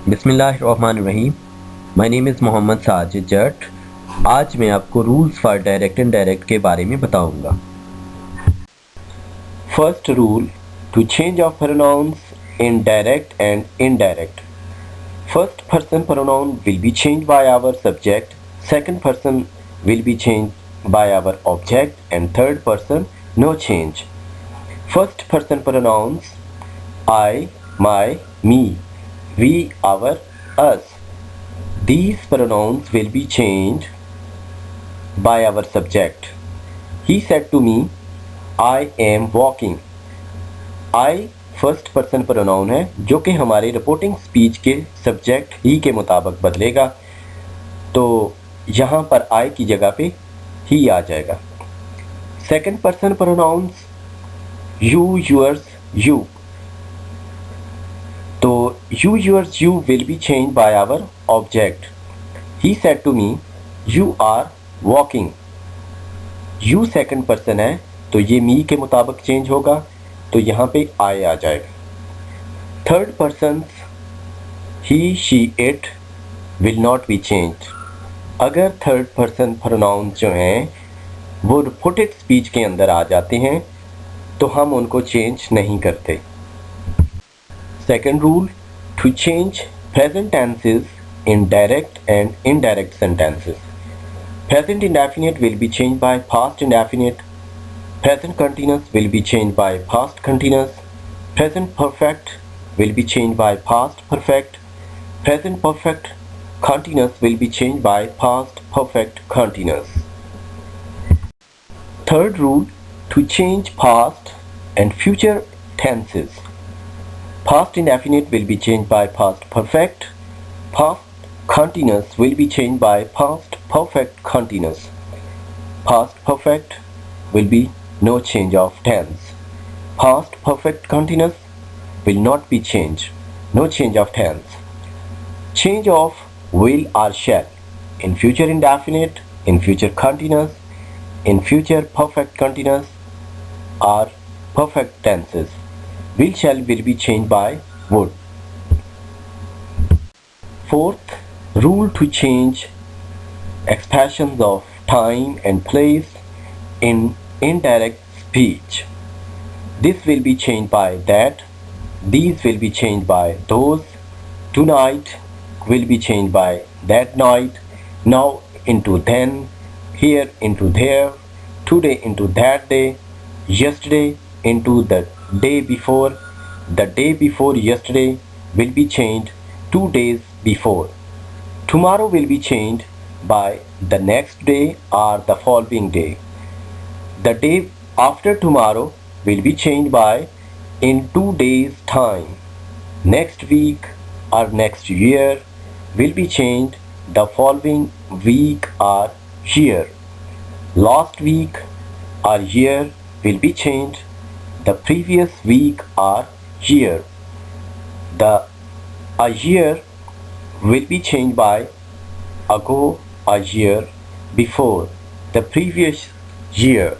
बिस्मिल्लाहिर्रहमानिर्रहीम। My name is Mohammad Sajid Jat. आज मैं आपको rules for direct and direct के बारे में बताऊंगा। First rule, to change of pronouns in direct and indirect. First person pronoun will be change by our subject, second person will be change by our object and third person no change. First person pronouns I, my, me, we, our, us. These pronouns will be changed by our subject. He said to me, I am walking. I first person pronoun है जो कि हमारे reporting speech के subject ही के मुताबिक बदलेगा, तो यहाँ पर I की जगह पे ही आ जाएगा। Second person pronouns you, yours, you. तो you, yours, you will be changed by our object. He said to me, you are walking. You second person है तो ये me के मुताबिक चेंज होगा, तो यहाँ पे I आ जाएगा। Third person he, she, it will not be changed. अगर थर्ड पर्सन प्रोनाउन जो हैं वो रिपोर्टेड स्पीच के अंदर आ जाते हैं तो हम उनको चेंज नहीं करते। Second rule, to change present tenses in direct and indirect sentences. Present indefinite will be changed by past indefinite. Present continuous will be changed by past continuous. Present perfect will be changed by past perfect. Present perfect continuous will be changed by past perfect continuous. Third rule, to change past and future tenses. Past indefinite will be changed by past perfect. Past continuous will be changed by past perfect continuous. Past perfect will be no change of tense. Past perfect continuous will not be changed. No change of tense. Change of will or shall in future indefinite, in future continuous, in future perfect continuous or perfect tenses. Will shall will be changed by would. Fourth rule, to change expressions of time and place in indirect speech. This will be changed by that. These will be changed by those. Tonight will be changed by that night. Now into then. Here into there. Today into that day. Yesterday into the day before. The day before yesterday will be changed 2 days before. Tomorrow will be changed by the next day or the following day. The day after tomorrow will be changed by in 2 days time. Next week or next year will be changed the following week or year. Last week or year will be changed the previous week or year. A year will be changed by ago, a year before, the previous year.